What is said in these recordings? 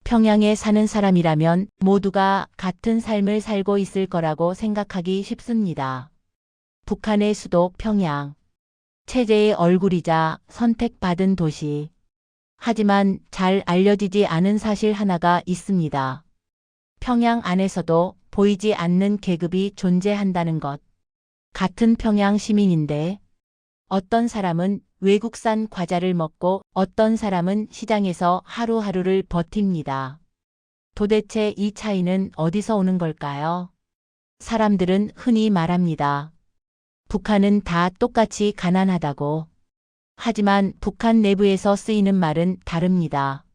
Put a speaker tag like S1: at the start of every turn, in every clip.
S1: 평양에 사는 사람이라면 모두가 같은 삶을 살고 있을 거라고 생각하기 쉽습니다. 북한의 수도 평양. 체제의 얼굴이자 선택받은 도시. 하지만 잘 알려지지 않은 사실 하나가 있습니다. 평양 안에서도 보이지 않는 계급이 존재한다는 것. 같은 평양 시민인데 어떤 사람은 외국산 과자를 먹고 어떤 사람은 시장에서 하루하루를 버팁니다. 도대체 이 차이는 어디서 오는 걸까요? 사람들은 흔히 말합니다. 북한은 다 똑같이 가난하다고. 하지만 북한 내부에서 쓰이는 말은 다릅니다.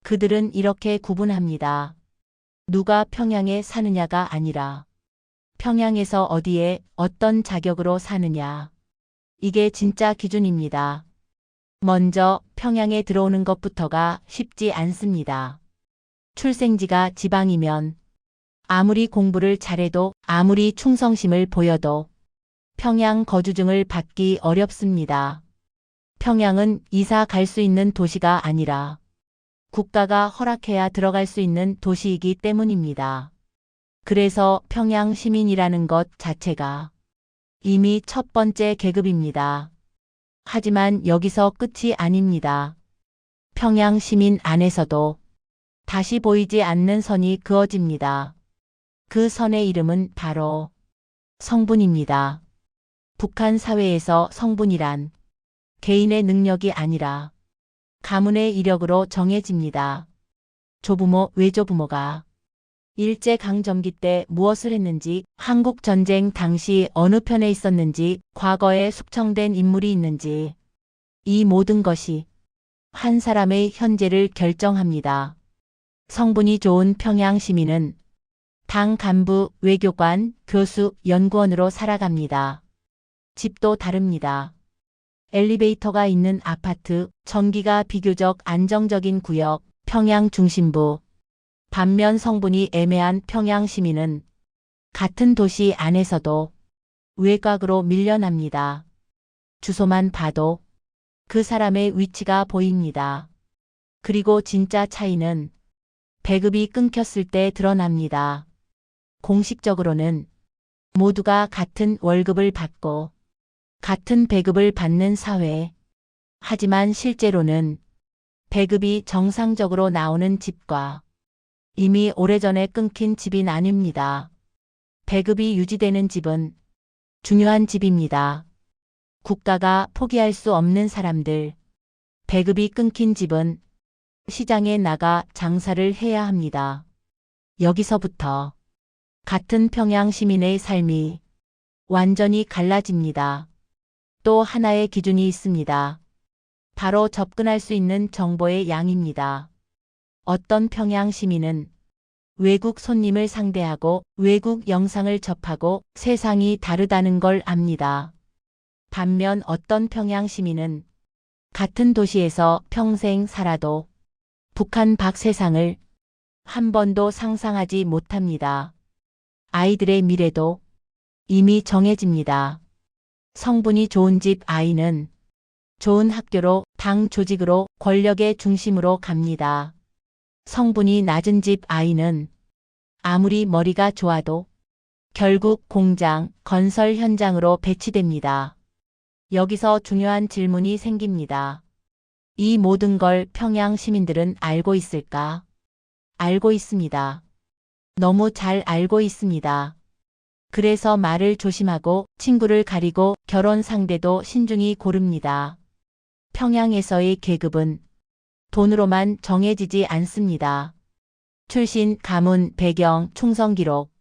S1: 그들은 이렇게 구분합니다. 누가 평양에 사느냐가 아니라 평양에서 어디에 어떤 자격으로 사느냐. 이게 진짜 기준입니다. 먼저 평양에 들어오는 것부터가 쉽지 않습니다. 출생지가 지방이면 아무리 공부를 잘해도 아무리 충성심을 보여도 평양 거주증을 받기 어렵습니다. 평양은 이사 갈 수 있는 도시가 아니라 국가가 허락해야 들어갈 수 있는 도시이기 때문입니다. 그래서 평양 시민이라는 것 자체가 이미 첫 번째 계급입니다. 하지만 여기서 끝이 아닙니다. 평양 시민 안에서도 다시 보이지 않는 선이 그어집니다. 그 선의 이름은 바로 성분입니다. 북한 사회에서 성분이란 개인의 능력이 아니라 가문의 이력으로 정해집니다. 조부모, 외조부모가 일제강점기 때 무엇을 했는지, 한국전쟁 당시 어느 편에 있었는지, 과거에 숙청된 인물이 있는지, 이 모든 것이 한 사람의 현재를 결정합니다. 성분이 좋은 평양 시민은 당 간부, 외교관, 교수, 연구원으로 살아갑니다. 집도 다릅니다. 엘리베이터가 있는 아파트, 전기가 비교적 안정적인 구역, 평양 중심부. 반면 성분이 애매한 평양 시민은 같은 도시 안에서도 외곽으로 밀려납니다. 주소만 봐도 그 사람의 위치가 보입니다. 그리고 진짜 차이는 배급이 끊겼을 때 드러납니다. 공식적으로는 모두가 같은 월급을 받고 같은 배급을 받는 사회. 하지만 실제로는 배급이 정상적으로 나오는 집과 이미 오래전에 끊긴 집이 나뉩니다. 배급이 유지되는 집은 중요한 집입니다. 국가가 포기할 수 없는 사람들. 배급이 끊긴 집은 시장에 나가 장사를 해야 합니다. 여기서부터 같은 평양 시민의 삶이 완전히 갈라집니다. 또 하나의 기준이 있습니다. 바로 접근할 수 있는 정보의 양입니다. 어떤 평양 시민은 외국 손님을 상대하고 외국 영상을 접하고 세상이 다르다는 걸 압니다. 반면 어떤 평양 시민은 같은 도시에서 평생 살아도 북한 밖 세상을 한 번도 상상하지 못합니다. 아이들의 미래도 이미 정해집니다. 성분이 좋은 집 아이는 좋은 학교로, 당 조직으로, 권력의 중심으로 갑니다. 성분이 낮은 집 아이는 아무리 머리가 좋아도 결국 공장, 건설 현장으로 배치됩니다. 여기서 중요한 질문이 생깁니다. 이 모든 걸 평양 시민들은 알고 있을까? 알고 있습니다. 너무 잘 알고 있습니다. 그래서 말을 조심하고 친구를 가리고 결혼 상대도 신중히 고릅니다. 평양에서의 계급은 돈으로만 정해지지 않습니다. 출신, 가문, 배경, 충성 기록.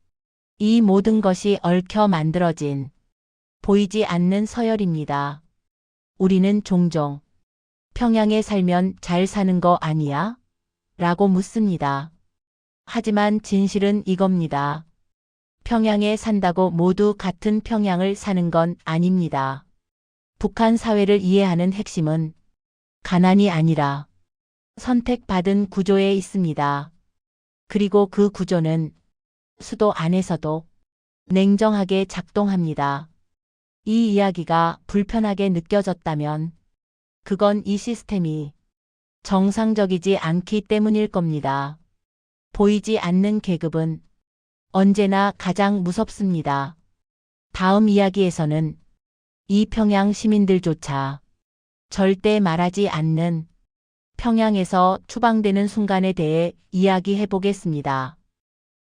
S1: 이 모든 것이 얽혀 만들어진 보이지 않는 서열입니다. 우리는 종종 평양에 살면 잘 사는 거 아니야? 라고 묻습니다. 하지만 진실은 이겁니다. 평양에 산다고 모두 같은 평양을 사는 건 아닙니다. 북한 사회를 이해하는 핵심은 가난이 아니라 선택받은 구조에 있습니다. 그리고 그 구조는 수도 안에서도 냉정하게 작동합니다. 이 이야기가 불편하게 느껴졌다면 그건 이 시스템이 정상적이지 않기 때문일 겁니다. 보이지 않는 계급은 언제나 가장 무섭습니다. 다음 이야기에서는 이 평양 시민들조차 절대 말하지 않는 평양에서 추방되는 순간에 대해 이야기해 보겠습니다.